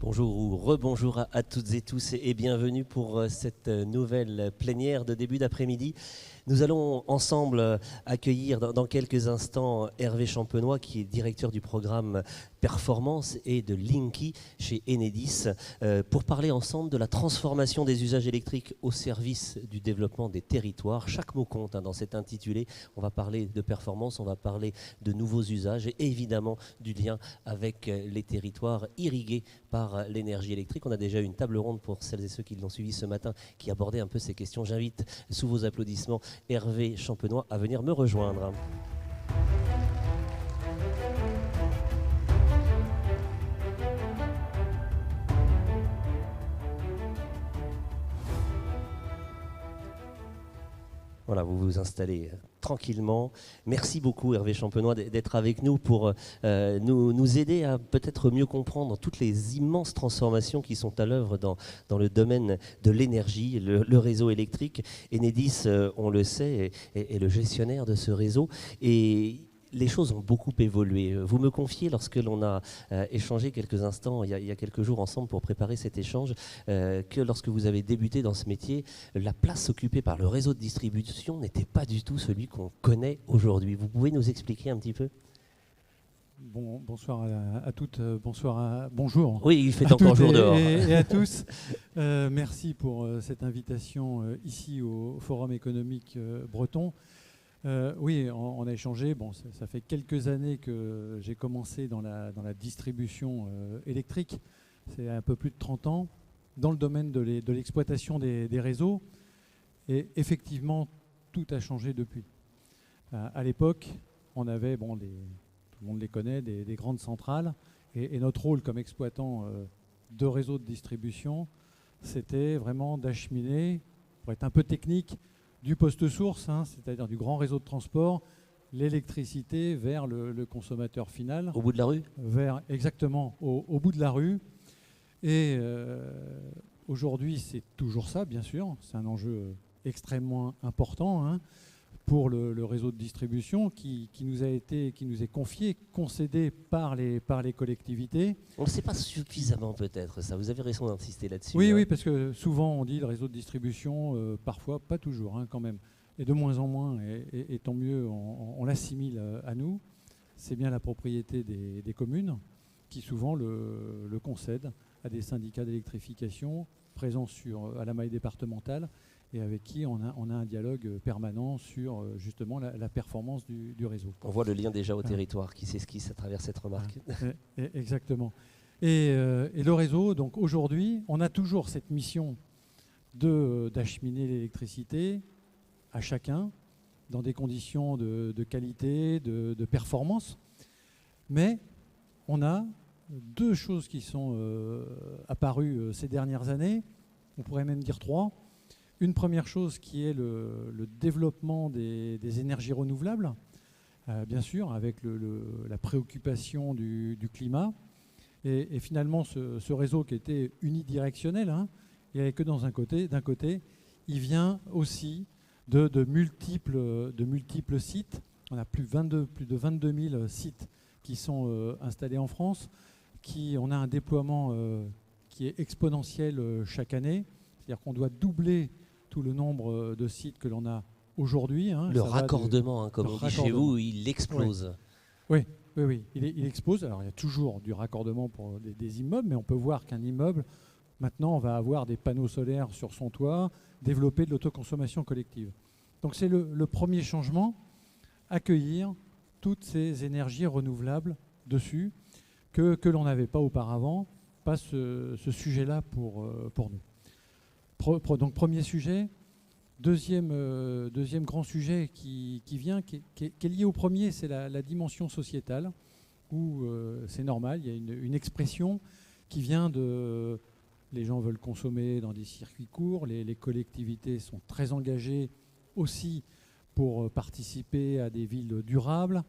Bonjour ou rebonjour à toutes et tous et bienvenue pour cette nouvelle plénière de début d'après-midi. Nous allons ensemble accueillir dans quelques instants Hervé Champenois qui est directeur du programme Performance et de Linky chez Enedis pour parler ensemble de la transformation des usages électriques au service du développement des territoires. Chaque mot compte dans cet intitulé. On va parler de performance, on va parler de nouveaux usages et évidemment du lien avec les territoires irrigués par l'énergie électrique. On a déjà eu une table ronde pour celles et ceux qui l'ont suivi ce matin qui abordait un peu ces questions. J'invite sous vos applaudissements Hervé Champenois à venir me rejoindre. Voilà, vous vous installez tranquillement. Merci beaucoup Hervé Champenois d'être avec nous pour nous aider à peut-être mieux comprendre toutes les immenses transformations qui sont à l'œuvre dans le domaine de l'énergie, le réseau électrique. Enedis, on le sait, est le gestionnaire de ce réseau et les choses ont beaucoup évolué. Vous me confiez, lorsque l'on a échangé quelques instants, il y a quelques jours ensemble pour préparer cet échange, que lorsque vous avez débuté dans ce métier, la place occupée par le réseau de distribution n'était pas du tout celui qu'on connaît aujourd'hui. Vous pouvez nous expliquer un petit peu ? Bonsoir à toutes, bonjour. Oui, il fait encore jour dehors. Et à tous. Merci pour cette invitation ici au Forum économique breton. Oui, on a échangé. Bon, ça fait quelques années que j'ai commencé dans la distribution électrique. C'est un peu plus de 30 ans dans le domaine de l'exploitation des réseaux. Et effectivement, tout a changé depuis. À l'époque, on avait, tout le monde les connaît, des grandes centrales. Et notre rôle comme exploitant de réseaux de distribution, c'était vraiment d'acheminer, pour être un peu technique, du poste source, c'est-à-dire du grand réseau de transport, l'électricité vers le consommateur final. Au bout de la rue ? Exactement, au bout de la rue. Et aujourd'hui, c'est toujours ça, bien sûr. C'est un enjeu extrêmement important pour le réseau de distribution qui nous est confié, concédé par les collectivités. On ne le sait pas suffisamment peut-être, ça. Vous avez raison d'insister là-dessus. Oui, parce que souvent on dit le réseau de distribution, parfois, pas toujours quand même. Et de moins en moins, et tant mieux, on l'assimile à nous. C'est bien la propriété des communes qui souvent le concèdent à des syndicats d'électrification présents à la maille départementale et avec qui on a un dialogue permanent sur justement la performance du réseau. On voit le lien déjà au territoire qui s'esquisse à travers cette remarque. Exactement. Et le réseau, donc aujourd'hui, on a toujours cette mission d'acheminer l'électricité à chacun dans des conditions de qualité, de performance. Mais on a deux choses qui sont apparues ces dernières années, on pourrait même dire trois. Une première chose qui est le développement des énergies renouvelables, bien sûr, avec la préoccupation du climat. Et finalement, ce réseau qui était unidirectionnel, il n'y avait que d'un côté, il vient aussi de multiples sites. On a plus de 22 000 sites qui sont installés en France. On a un déploiement qui est exponentiel chaque année. C'est-à-dire qu'on doit doubler tout le nombre de sites que l'on a aujourd'hui. Le raccordement, comme on dit chez vous, il explose. Oui, il explose. Alors il y a toujours du raccordement pour des immeubles, mais on peut voir qu'un immeuble, maintenant, on va avoir des panneaux solaires sur son toit, développer de l'autoconsommation collective. Donc c'est le premier changement, accueillir toutes ces énergies renouvelables dessus que l'on n'avait pas auparavant, pas ce sujet-là pour nous. Donc premier sujet. Deuxième grand sujet qui vient, qui est lié au premier, c'est la dimension sociétale, où c'est normal, il y a une expression qui vient de... Les gens veulent consommer dans des circuits courts, les collectivités sont très engagées aussi pour participer à des villes durables.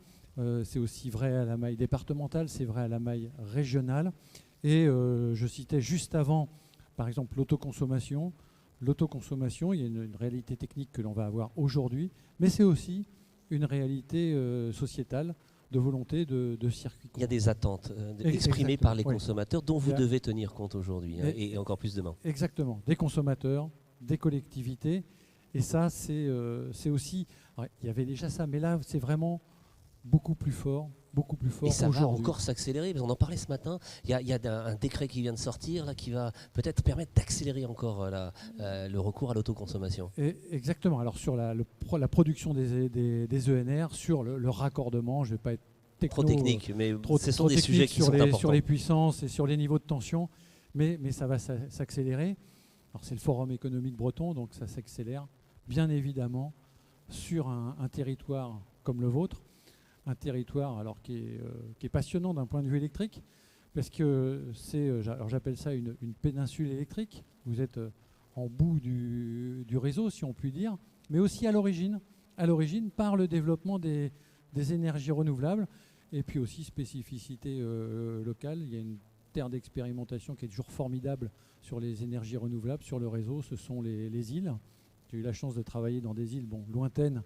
C'est aussi vrai à la maille départementale, c'est vrai à la maille régionale. Et je citais juste avant, par exemple, l'autoconsommation. L'autoconsommation, il y a une réalité technique que l'on va avoir aujourd'hui, mais c'est aussi une réalité sociétale. volonté de circuits courts. Il y a des attentes exprimées par les consommateurs dont vous Il y a- devez tenir compte aujourd'hui et encore plus demain. Exactement, des consommateurs, des collectivités. Et ça, c'est aussi... alors, il y avait déjà ça, mais là, c'est vraiment beaucoup plus fort Et ça va aujourd'hui. encore s'accélérer, parce qu'on en parlait ce matin, il y a un décret qui vient de sortir là, qui va peut-être permettre d'accélérer encore le recours à l'autoconsommation. Exactement, alors sur la production des ENR, sur le raccordement, je ne vais pas être Trop technique, mais ce sont des technique sujets qui sont importants. sur les puissances et sur les niveaux de tension, mais ça va s'accélérer. Alors c'est le Forum économique breton, donc ça s'accélère, bien évidemment, sur un territoire comme le vôtre, un territoire alors qui est passionnant d'un point de vue électrique, parce que alors j'appelle ça une péninsule électrique. Vous êtes en bout du réseau, si on peut dire, mais aussi à l'origine par le développement des énergies renouvelables, et puis aussi spécificité locale. Il y a une terre d'expérimentation qui est toujours formidable sur les énergies renouvelables, sur le réseau, ce sont les îles. J'ai eu la chance de travailler dans des îles lointaines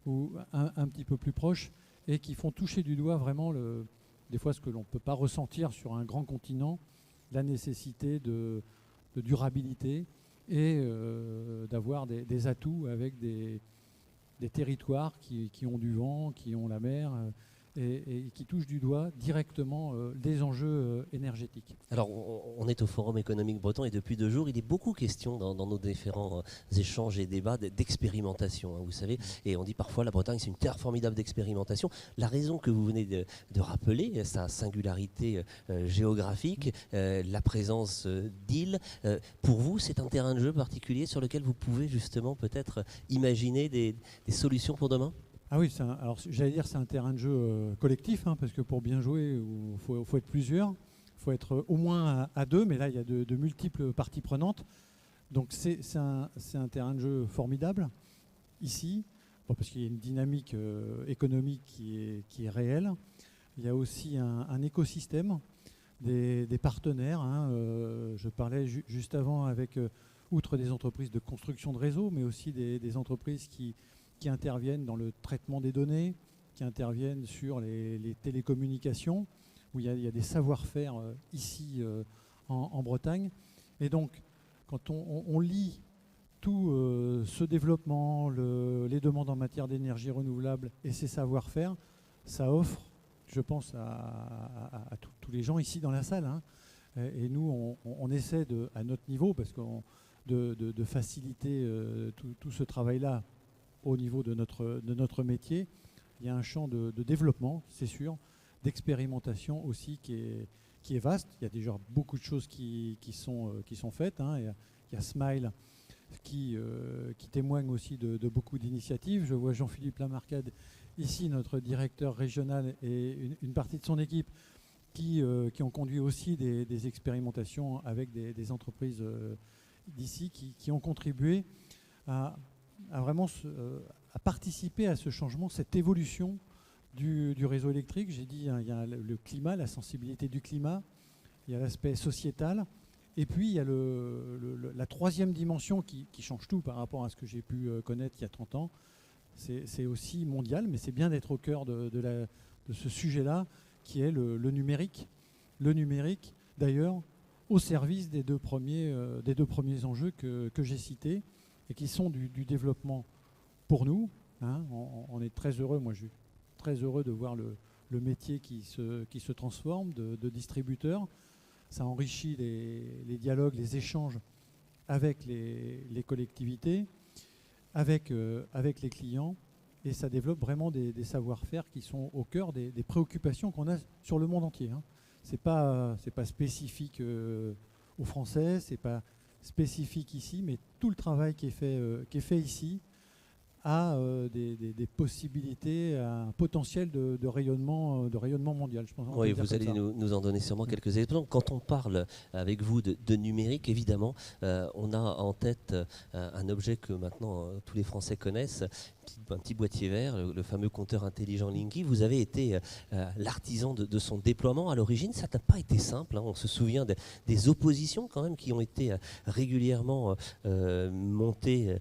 ou un petit peu plus proches, et qui font toucher du doigt vraiment des fois ce que l'on ne peut pas ressentir sur un grand continent, la nécessité de durabilité et d'avoir des atouts avec des territoires qui ont du vent, qui ont la mer, et qui touchent du doigt directement des enjeux énergétiques. Alors, on est au Forum économique breton et depuis 2 jours, il est beaucoup question dans nos différents échanges et débats d'expérimentation, hein, vous savez. Et on dit parfois la Bretagne, c'est une terre formidable d'expérimentation. La raison que vous venez de rappeler, sa singularité géographique, la présence d'îles, pour vous, c'est un terrain de jeu particulier sur lequel vous pouvez justement peut-être imaginer des solutions pour demain ? Ah oui, alors j'allais dire c'est un terrain de jeu collectif, hein, parce que pour bien jouer, il faut être plusieurs, il faut être au moins à 2, mais là il y a de multiples parties prenantes. Donc c'est un terrain de jeu formidable ici, parce qu'il y a une dynamique économique qui est réelle. Il y a aussi un écosystème, des partenaires. Hein, je parlais juste avant avec, outre des entreprises de construction de réseau, mais aussi des entreprises qui interviennent dans le traitement des données, qui interviennent sur les télécommunications, où il y a des savoir-faire ici en Bretagne. Et donc, quand on lit tout ce développement, les demandes en matière d'énergie renouvelable et ces savoir-faire, ça offre, je pense, à tous les gens ici dans la salle. Hein. Et nous, on essaie à notre niveau, parce de faciliter tout ce travail-là au niveau de notre métier. Il y a un champ de développement, c'est sûr, d'expérimentation aussi qui est vaste. Il y a déjà beaucoup de choses qui sont faites. Hein. Il y a Smile qui témoigne aussi de beaucoup d'initiatives. Je vois Jean-Philippe Lamarcade ici, notre directeur régional, et une partie de son équipe qui ont conduit aussi des expérimentations avec des entreprises d'ici qui ont contribué à vraiment à participer à ce changement, cette évolution du réseau électrique. J'ai dit, hein, il y a le climat, la sensibilité du climat, il y a l'aspect sociétal, et puis il y a la troisième dimension qui change tout par rapport à ce que j'ai pu connaître il y a 30 ans. C'est aussi mondial, mais c'est bien d'être au cœur de ce sujet-là, qui est le numérique. Le numérique, d'ailleurs, au service des deux premiers enjeux que j'ai cités, et qui sont du développement pour nous. Hein. On est très heureux, moi je suis très heureux de voir le métier qui se transforme de distributeur. Ça enrichit les dialogues, les échanges avec les collectivités, avec les clients, et ça développe vraiment des savoir-faire qui sont au cœur des préoccupations qu'on a sur le monde entier. Hein. C'est pas spécifique aux Français, c'est pas spécifique ici, mais tout le travail qui est fait ici a des possibilités, un potentiel de rayonnement mondial. Je pense oui, vous allez nous en donner sûrement quelques exemples. Quand on parle avec vous de numérique, évidemment, on a en tête un objet que maintenant tous les Français connaissent, un petit boîtier vert, le fameux compteur intelligent Linky. Vous avez été l'artisan de son déploiement à l'origine. Ça n'a pas été simple, hein. On se souvient des oppositions quand même qui ont été régulièrement montées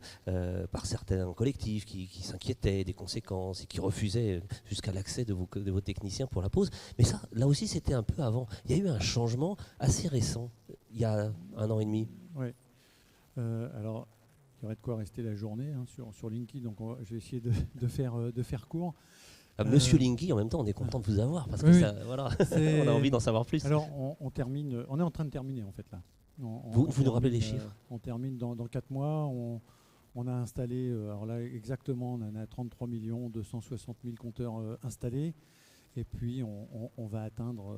par certains collectifs qui s'inquiétaient des conséquences et qui refusaient jusqu'à l'accès de vos techniciens pour la pause. Mais ça, là aussi, c'était un peu avant. Il y a eu un changement assez récent, il y a 1 an et demi. Oui. Alors, il y aurait de quoi rester la journée hein, sur Linky, donc je vais essayer de faire court. Monsieur Linky, en même temps, on est content de vous avoir parce que oui, ça, voilà, on a envie d'en savoir plus. Alors, on est en train de terminer en fait là. Vous nous rappelez les chiffres? On termine dans 4 mois. On a installé, alors là exactement, on en a 33 260 000 compteurs installés. Et puis, on va atteindre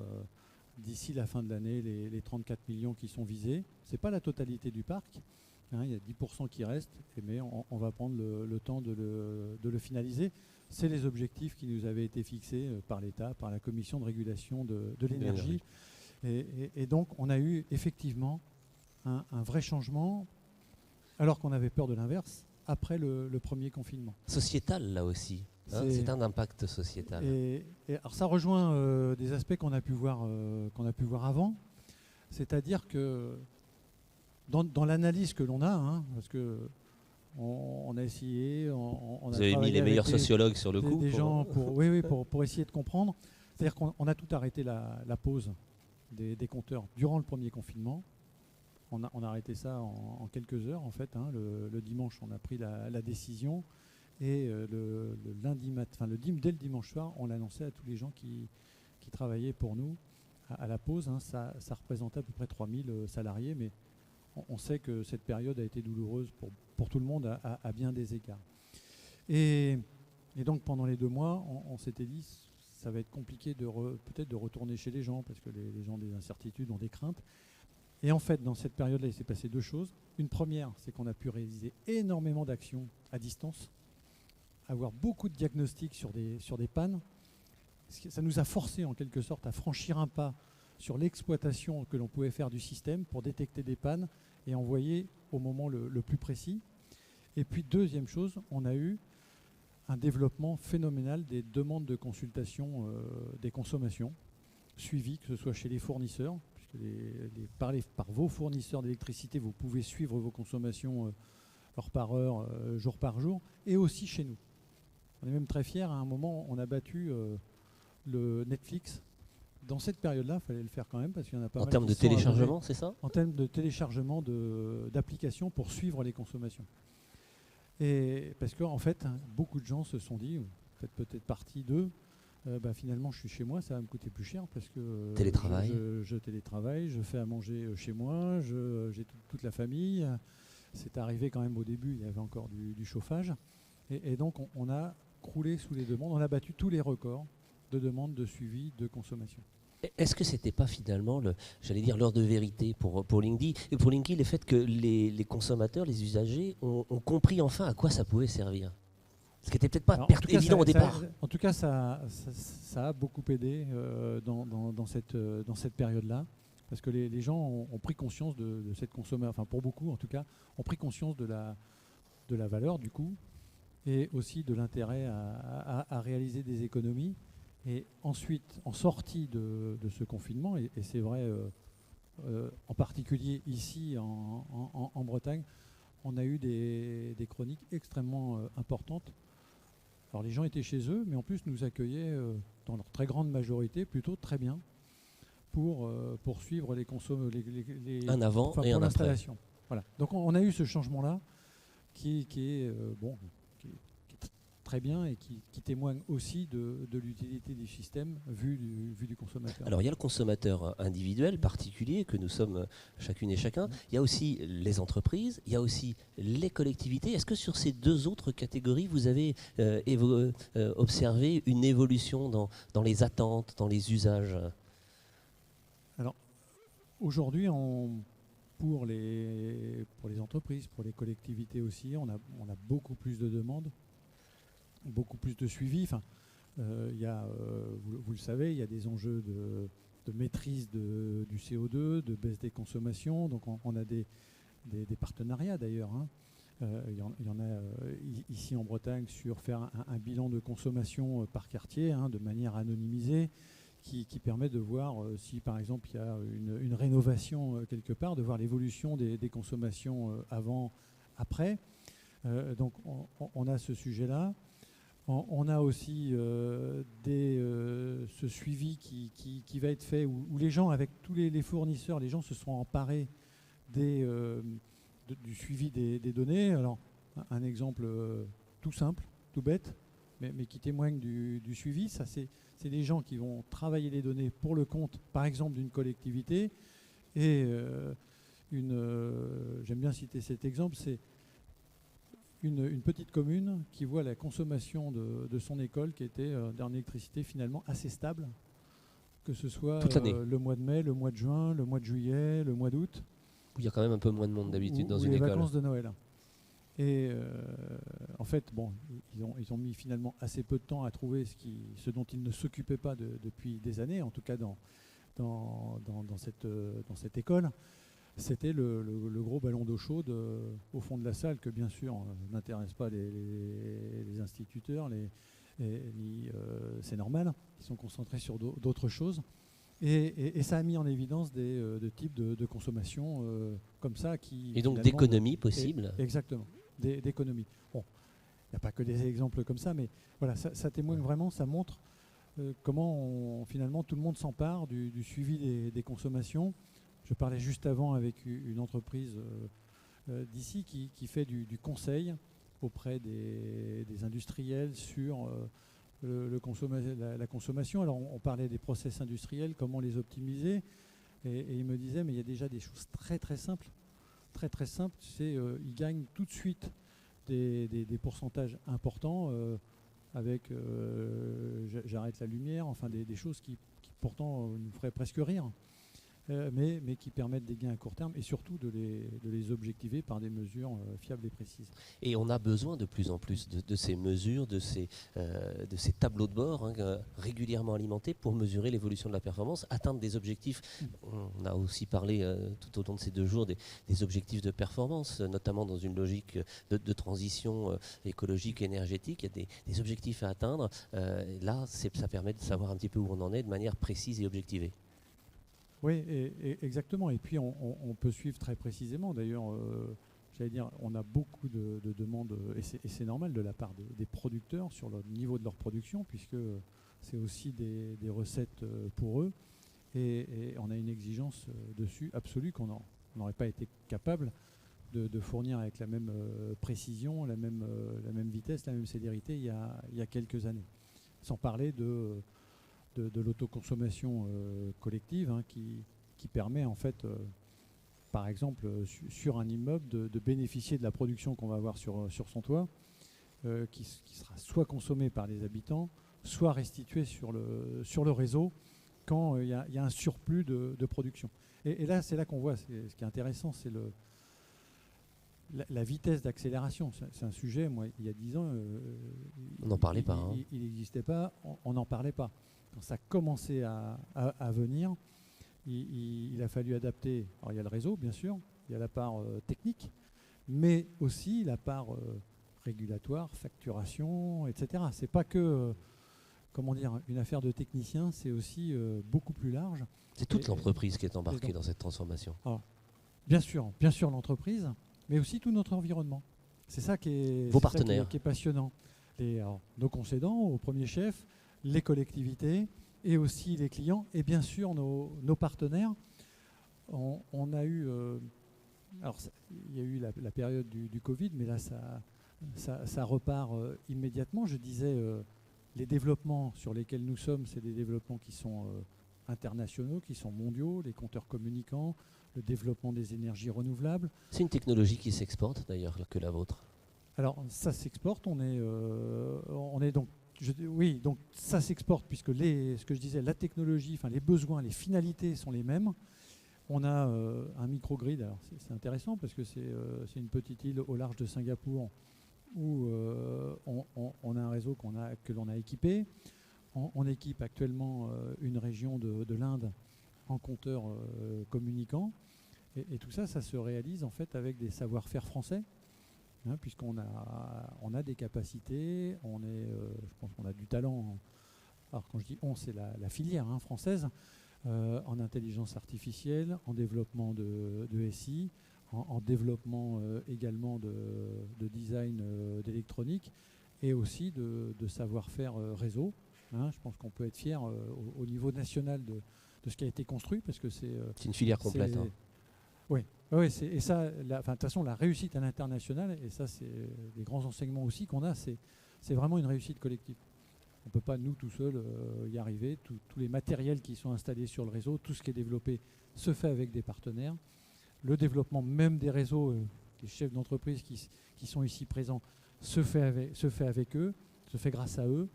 d'ici la fin de l'année les 34 millions qui sont visés. Ce n'est pas la totalité du parc. Hein, il y a 10% qui restent, mais on va prendre le temps de le finaliser. C'est les objectifs qui nous avaient été fixés par l'État, par la Commission de régulation de l'énergie. Et donc, on a eu effectivement un vrai changement, alors qu'on avait peur de l'inverse, après le premier confinement. Sociétal, là aussi. Hein, c'est un impact sociétal. Et alors ça rejoint des aspects qu'on a pu voir avant. C'est-à-dire que dans l'analyse que l'on a, hein, parce que on a essayé, on Vous a avez mis les meilleurs sociologues sur le coup. Des gens pour essayer de comprendre. C'est-à-dire qu'on a tout arrêté la pause des compteurs durant le premier confinement. On a arrêté ça en quelques heures en fait. Hein. Le dimanche, on a pris la décision. Et le lundi matin, dès le dimanche soir, on l'a lancé à tous les gens qui travaillaient pour nous à la pause. Hein, ça représentait à peu près 3000 salariés, mais on sait que cette période a été douloureuse pour tout le monde à bien des égards. Et donc pendant les 2 mois, on s'était dit ça va être compliqué peut-être de retourner chez les gens, parce que les gens ont des incertitudes, ont des craintes. Et en fait, dans cette période-là, il s'est passé 2 choses. Une première, c'est qu'on a pu réaliser énormément d'actions à distance, avoir beaucoup de diagnostics sur des pannes. Ça nous a forcé en quelque sorte à franchir un pas sur l'exploitation que l'on pouvait faire du système pour détecter des pannes et envoyer au moment le plus précis. Et puis deuxième chose, on a eu un développement phénoménal des demandes de consultation des consommations, suivies, que ce soit chez les fournisseurs, puisque par vos fournisseurs d'électricité, vous pouvez suivre vos consommations heure par heure, jour par jour, et aussi chez nous. On est même très fiers, à un moment, on a battu le Netflix. Dans cette période-là, il fallait le faire quand même, parce qu'il y en a pas mal. En termes de téléchargement, c'est ça? En termes de téléchargement d'applications pour suivre les consommations. Et parce qu'en fait, beaucoup de gens se sont dit, vous faites peut-être partie d'eux, finalement je suis chez moi, ça va me coûter plus cher parce que télétravail. Je télétravaille, je fais à manger chez moi, j'ai toute la famille. C'est arrivé quand même au début, il y avait encore du chauffage. Et donc on a croulé sous les demandes, on a battu tous les records de demandes de suivi de consommation. Est-ce que c'était pas finalement, l'heure de vérité pour Linky, et pour Linky, le fait que les consommateurs, les usagers ont compris enfin à quoi ça pouvait servir? Ce qui n'était peut-être pas évident au départ. En tout cas, ça a beaucoup aidé dans cette période-là, parce que les gens ont pris conscience de cette consommation, enfin pour beaucoup en tout cas, ont pris conscience de la valeur du coût, et aussi de l'intérêt à réaliser des économies. Et ensuite, en sortie de ce confinement, et c'est vrai en particulier ici en Bretagne, on a eu des chroniques extrêmement importantes. Alors les gens étaient chez eux, mais en plus nous accueillaient dans leur très grande majorité plutôt très bien pour suivre les consommations, un avant et un après. Voilà. Donc on a eu ce changement-là qui est très bien et qui témoigne aussi de l'utilité du système vu du consommateur. Alors il y a le consommateur individuel, particulier, que nous sommes chacune et chacun. Il y a aussi les entreprises, il y a aussi les collectivités. Est-ce que sur ces 2 autres catégories, vous avez observé une évolution dans les attentes, dans les usages? Alors aujourd'hui, pour les entreprises, pour les collectivités aussi, on a beaucoup plus de demandes, beaucoup plus de suivi. Enfin, y a, vous le savez, il y a des enjeux de maîtrise du CO2, de baisse des consommations. Donc on a des partenariats d'ailleurs, hein, Il y en a ici en Bretagne sur faire un bilan de consommation par quartier, de manière anonymisée, qui permet de voir si par exemple il y a une rénovation quelque part, de voir l'évolution des consommations avant, après. Donc on a ce sujet-là. On a aussi ce suivi qui va être fait où les gens, avec tous les fournisseurs, les gens se sont emparés du suivi des données. Alors, un exemple tout simple, tout bête, mais qui témoigne du suivi, ça c'est des gens qui vont travailler les données pour le compte, par exemple, d'une collectivité. Et j'aime bien citer cet exemple, c'est une petite commune qui voit la consommation de son école qui était en électricité finalement assez stable, que ce soit le mois de mai, le mois de juin, le mois de juillet, le mois d'août. Il y a quand même un peu moins de monde d'habitude dans une les école. Les vacances de Noël. Et en fait, ils ont mis finalement assez peu de temps à trouver ce dont ils ne s'occupaient pas depuis des années, en tout cas dans cette école. C'était le gros ballon d'eau chaude au fond de la salle que, bien sûr, n'intéresse pas les instituteurs, c'est normal, ils sont concentrés sur d'autres choses. Et ça a mis en évidence des types de consommation comme ça. Et donc d'économie possible. Exactement, d'économie. Bon, il n'y a pas que des exemples comme ça, mais voilà, ça témoigne vraiment, ça montre comment finalement tout le monde s'empare du suivi des consommations. Je parlais juste avant avec une entreprise d'ici qui fait du conseil auprès des industriels sur la consommation. Alors on parlait des process industriels, comment les optimiser, et il me disait mais il y a déjà des choses très très simples, ils gagnent tout de suite des pourcentages importants avec j'arrête la lumière, enfin des choses qui pourtant nous feraient presque rire. Mais qui permettent des gains à court terme et surtout de les objectiver par des mesures fiables et précises. Et on a besoin de plus en plus de ces mesures, de ces tableaux de bord régulièrement alimentés pour mesurer l'évolution de la performance, atteindre des objectifs. On a aussi parlé tout au long de ces 2 jours des objectifs de performance, notamment dans une logique de transition écologique, énergétique. Il y a des objectifs à atteindre. Là, ça permet de savoir un petit peu où on en est de manière précise et objectivée. Oui, exactement. Et puis on peut suivre très précisément. D'ailleurs, j'allais dire, on a beaucoup de demandes, et c'est normal de la part des producteurs sur le niveau de leur production, puisque c'est aussi des recettes pour eux. Et on a une exigence dessus absolue qu'on n'aurait pas été capable de fournir avec la même précision, la même vitesse, la même célérité il y a quelques années. Sans parler de l'autoconsommation collective qui permet en fait, par exemple, sur un immeuble de bénéficier de la production qu'on va avoir sur son toit, qui sera soit consommée par les habitants, soit restituée sur le réseau quand il y a un surplus de production. Et là, c'est là qu'on voit, ce qui est intéressant, c'est la vitesse d'accélération. C'est un sujet, moi, il y a 10 ans, on n'en parlait pas. Il n'existait pas, on n'en parlait pas. Quand ça a commencé à venir, il a fallu adapter. Alors il y a le réseau, bien sûr, il y a la part technique, mais aussi la part régulatoire, facturation, etc. C'est pas que une affaire de technicien, c'est aussi beaucoup plus large. C'est toute l'entreprise qui est embarquée dans cette transformation. Alors, bien sûr l'entreprise, mais aussi tout notre environnement. C'est ça qui est, vos partenaires, qui est passionnant. Nos concédants, au premier chef, les collectivités et aussi les clients et bien sûr nos partenaires. On a eu, il y a eu la période du Covid, mais là ça repart immédiatement. Je disais, les développements sur lesquels nous sommes, c'est des développements qui sont internationaux, qui sont mondiaux, les compteurs communicants, le développement des énergies renouvelables. C'est une technologie qui s'exporte d'ailleurs que la vôtre. Alors ça s'exporte, on est donc oui, donc ça s'exporte puisque ce que je disais, la technologie, enfin les besoins, les finalités sont les mêmes. On a un microgrid, alors c'est intéressant parce que c'est une petite île au large de Singapour où on a un réseau que l'on a équipé. On équipe actuellement une région de l'Inde en compteurs communicants. Et tout ça, ça se réalise en fait avec des savoir-faire français. puisqu'on a des capacités, je pense qu'on a du talent. Alors quand je dis on, c'est la filière française, en intelligence artificielle, en développement de SI, en développement également de design d'électronique et aussi de savoir-faire réseau. Je pense qu'on peut être fier au niveau national de ce qui a été construit parce que c'est une filière complète. Oui, et ça, de toute façon, la réussite à l'international, et ça, c'est des grands enseignements aussi qu'on a, c'est vraiment une réussite collective. On ne peut pas, nous, tout seuls, y arriver. Tous les matériels qui sont installés sur le réseau, tout ce qui est développé se fait avec des partenaires. Le développement même des réseaux, les chefs d'entreprise qui sont ici présents, se fait avec eux, se fait grâce à eux.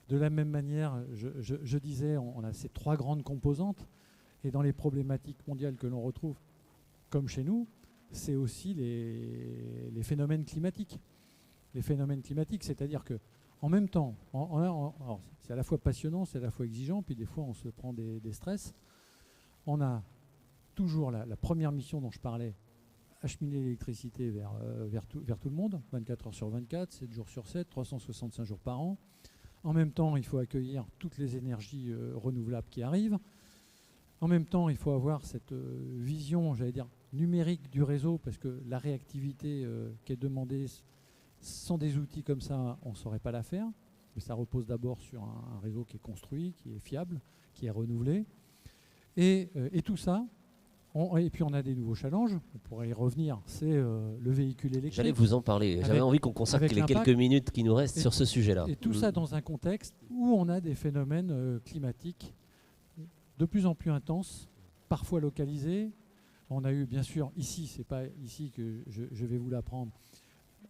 De la même manière, je disais, on a ces 3 grandes composantes, et dans les problématiques mondiales que l'on retrouve, comme chez nous, c'est aussi les phénomènes climatiques. Les phénomènes climatiques, c'est-à-dire que en même temps, c'est à la fois passionnant, c'est à la fois exigeant, puis des fois on se prend des stress. On a toujours la première mission dont je parlais, acheminer l'électricité vers tout le monde, 24 heures sur 24, 7 jours sur 7, 365 jours par an. En même temps, il faut accueillir toutes les énergies renouvelables qui arrivent. En même temps, il faut avoir cette vision, j'allais dire, numérique du réseau, parce que la réactivité qui est demandée, sans des outils comme ça, on ne saurait pas la faire. Mais ça repose d'abord sur un réseau qui est construit, qui est fiable, qui est renouvelé. Et tout ça, et puis on a des nouveaux challenges, on pourrait y revenir, c'est le véhicule électrique. J'allais vous en parler, j'avais envie qu'on consacre les quelques minutes qui nous restent sur ce sujet-là. Et tout ça dans un contexte où on a des phénomènes climatiques de plus en plus intenses, parfois localisés. On a eu, bien sûr, ici, c'est pas ici que je vais vous l'apprendre,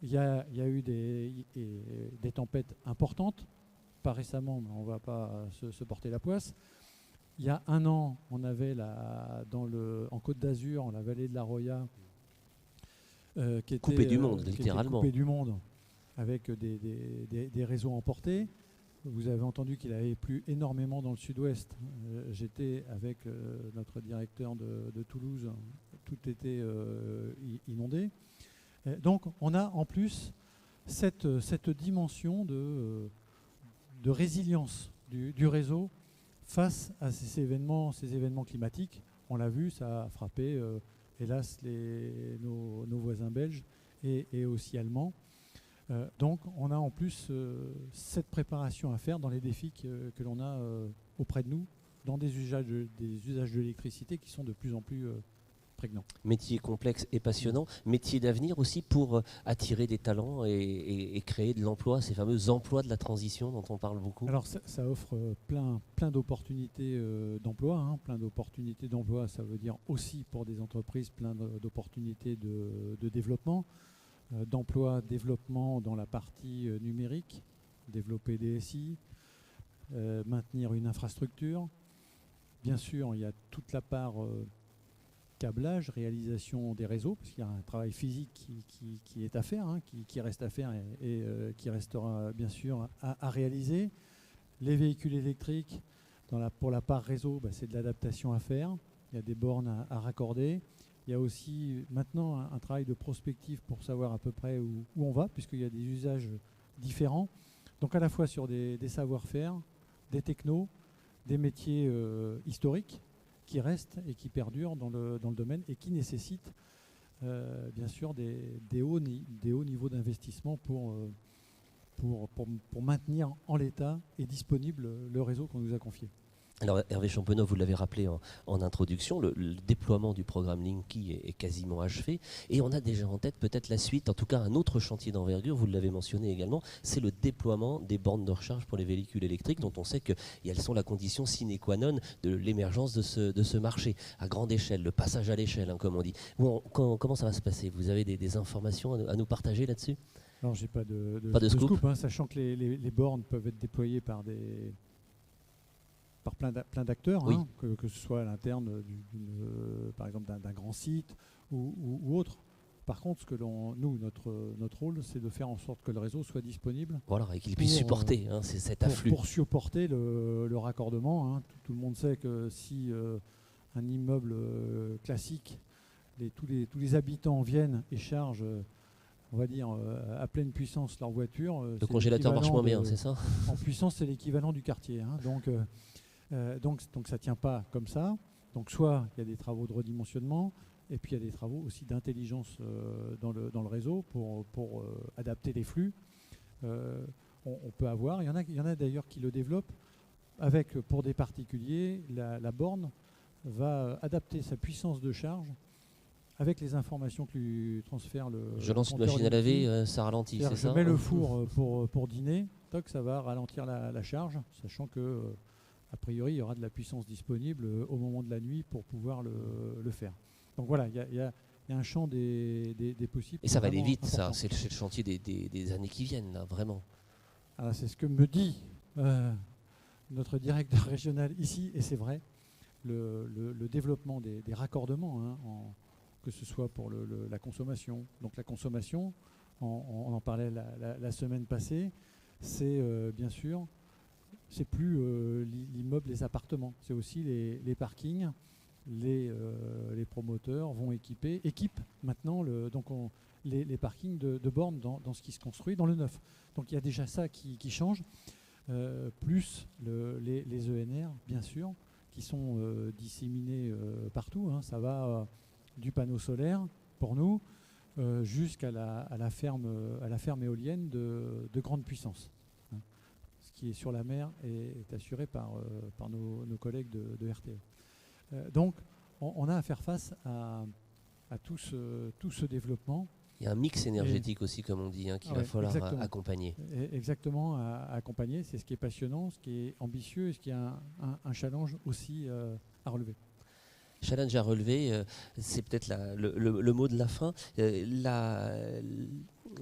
il y a eu des tempêtes importantes, pas récemment, mais on ne va pas se porter la poisse. Il y a 1 an, on avait en Côte d'Azur, en la vallée de la Roya, qui était coupée du monde, littéralement. Coupée du monde, avec des réseaux emportés. Vous avez entendu qu'il avait plu énormément dans le sud-ouest. J'étais avec notre directeur de Toulouse. Tout était inondé. Donc on a en plus cette dimension de résilience du réseau face à ces événements climatiques. On l'a vu, ça a frappé, hélas, nos voisins belges et aussi allemands. Donc on a en plus cette préparation à faire dans les défis que l'on a auprès de nous, dans des usages de l'électricité qui sont de plus en plus prégnants. Métier complexe et passionnant, métier d'avenir aussi pour attirer des talents et créer de l'emploi, ces fameux emplois de la transition dont on parle beaucoup. Alors ça offre plein d'opportunités d'emploi. Plein d'opportunités d'emploi, ça veut dire aussi pour des entreprises plein d'opportunités de développement. D'emploi, développement dans la partie numérique, développer des SI, maintenir une infrastructure. Bien sûr, il y a toute la part câblage, réalisation des réseaux, parce qu'il y a un travail physique qui est à faire, qui reste à faire et qui restera bien sûr à réaliser. Les véhicules électriques, pour la part réseau, c'est de l'adaptation à faire. Il y a des bornes à raccorder. Il y a aussi maintenant un travail de prospective pour savoir à peu près où on va, puisqu'il y a des usages différents. Donc à la fois sur des savoir-faire, des technos, des métiers historiques qui restent et qui perdurent dans le domaine et qui nécessitent bien sûr des hauts niveaux d'investissement pour maintenir en l'état et disponible le réseau qu'on nous a confié. Alors Hervé Champenois, vous l'avez rappelé en introduction, le déploiement du programme Linky est quasiment achevé et on a déjà en tête peut-être la suite, en tout cas un autre chantier d'envergure, vous l'avez mentionné également, c'est le déploiement des bornes de recharge pour les véhicules électriques dont on sait qu'elles sont la condition sine qua non de l'émergence de ce marché à grande échelle, le passage à l'échelle comme on dit. Comment ça va se passer? Vous avez des informations à nous partager là-dessus? Alors j'ai pas de scoop, sachant que les bornes peuvent être déployées par plein d'acteurs, oui. Que ce soit à l'interne par exemple d'un grand site ou autre. Par contre, notre rôle, c'est de faire en sorte que le réseau soit disponible. Voilà, et qu'il puisse supporter cet afflux. Pour supporter le raccordement. Tout le monde sait que si un immeuble classique, tous les habitants viennent et chargent on va dire, à pleine puissance leur voiture. Le congélateur marche moins bien, c'est ça? En puissance, c'est l'équivalent du quartier. Hein. Donc ça ne tient pas comme ça. Donc soit il y a des travaux de redimensionnement, et puis il y a des travaux aussi d'intelligence dans le réseau pour adapter les flux. On peut avoir, il y en a d'ailleurs qui le développent, avec, pour des particuliers, la borne va adapter sa puissance de charge avec les informations que lui transfère le. Je lance une machine à laver, ça ralentit, c'est ça? Je mets le four pour dîner, toc, ça va ralentir la charge, sachant que a priori il y aura de la puissance disponible au moment de la nuit pour pouvoir le faire. Donc voilà, il y a un champ des possibles. Et ça va aller vite, important. Ça, c'est le chantier des années qui viennent, là, vraiment. Alors, c'est ce que me dit notre directeur régional ici, et c'est vrai, le développement des raccordements, hein, que ce soit pour la consommation. Donc la consommation, on en parlait la semaine passée, c'est bien sûr, c'est plus l'immeuble, les appartements, c'est aussi les parkings. Les promoteurs vont équipent maintenant les parkings de bornes dans ce qui se construit dans le neuf. Donc il y a déjà ça qui change, plus les ENR, bien sûr, qui sont disséminés partout. Hein. Ça va du panneau solaire, pour nous, jusqu'à la ferme éolienne de grande puissance. Hein. Ce qui est sur la mer est assuré par nos collègues de RTE. Donc, on a à faire face à tout ce développement. Il y a un mix énergétique aussi, comme on dit, hein, qu'il va falloir accompagner. Exactement, à accompagner. C'est ce qui est passionnant, ce qui est ambitieux et ce qui est un challenge aussi à relever. Challenge à relever, c'est peut-être le mot de la fin.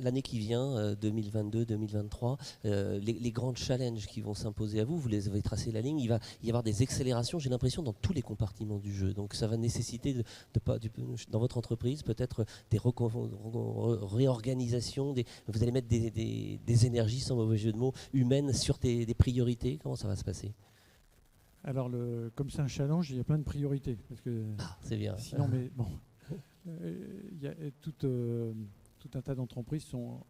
L'année qui vient, 2022-2023, les grands challenges qui vont s'imposer à vous, vous les avez tracé la ligne, il va y avoir des accélérations, j'ai l'impression, dans tous les compartiments du jeu. Donc ça va nécessiter, dans votre entreprise, peut-être des réorganisations, vous allez mettre des énergies, sans mauvais jeu de mots, humaines sur des priorités. Comment ça va se passer ? Alors, comme c'est un challenge, il y a plein de priorités. Parce que c'est bien. Sinon, mais bon, il y a tout un tas d'entreprises sont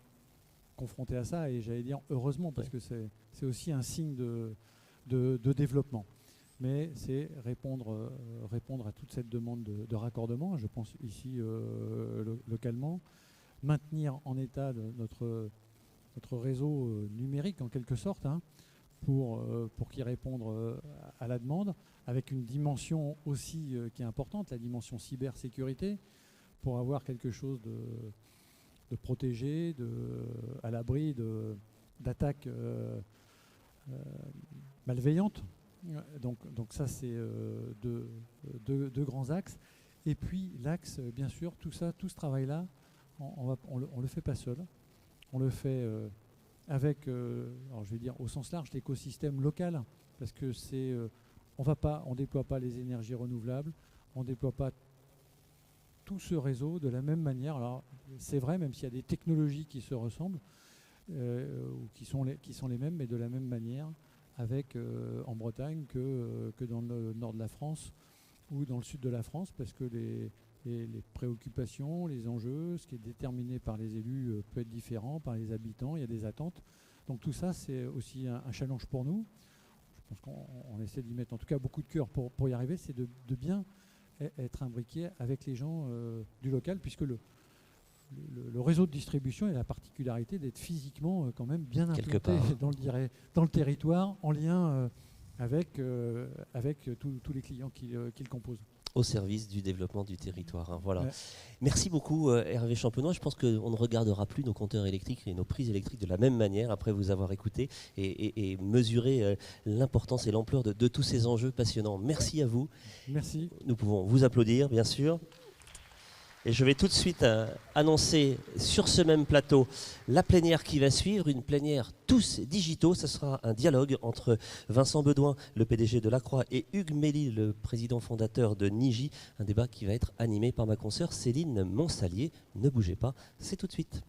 confrontées à ça, et j'allais dire heureusement, parce que c'est aussi un signe de développement. Mais c'est répondre à toute cette demande de raccordement, je pense ici localement, maintenir en état notre réseau numérique en quelque sorte, hein, pour qu'il réponde à la demande, avec une dimension aussi qui est importante, la dimension cybersécurité, pour avoir quelque chose de protégé, à l'abri d'attaques malveillantes. Donc ça, c'est deux grands axes. Et puis l'axe, bien sûr, tout ce travail-là, on le fait pas seul. On le fait avec, alors je vais dire au sens large, l'écosystème local, parce que on déploie pas les énergies renouvelables, on déploie pas tout ce réseau de la même manière. Alors c'est vrai, même s'il y a des technologies qui se ressemblent ou qui sont les mêmes, mais de la même manière en Bretagne que dans le nord de la France ou dans le sud de la France, parce que les préoccupations, les enjeux, ce qui est déterminé par les élus peut être différent, par les habitants, il y a des attentes. Donc tout ça, c'est aussi un challenge pour nous. Je pense qu'on essaie d'y mettre en tout cas beaucoup de cœur pour y arriver, c'est de bien être imbriqué avec les gens du local, puisque le réseau de distribution a la particularité d'être physiquement quand même bien implanté dans le territoire, en lien avec tous les clients qui le composent. Au service du développement du territoire. Hein, voilà. Ouais. Merci beaucoup Hervé Champenois. Je pense qu'on ne regardera plus nos compteurs électriques et nos prises électriques de la même manière après vous avoir écouté et mesuré l'importance et l'ampleur de tous ces enjeux passionnants. Merci à vous. Merci. Nous pouvons vous applaudir, bien sûr. Et je vais tout de suite annoncer sur ce même plateau la plénière qui va suivre, une plénière tous digitaux. Ce sera un dialogue entre Vincent Bedouin, le PDG de Lacroix, et Hugues Mély, le président fondateur de Niji. Un débat qui va être animé par ma consoeur Céline Monsalier. Ne bougez pas, c'est tout de suite.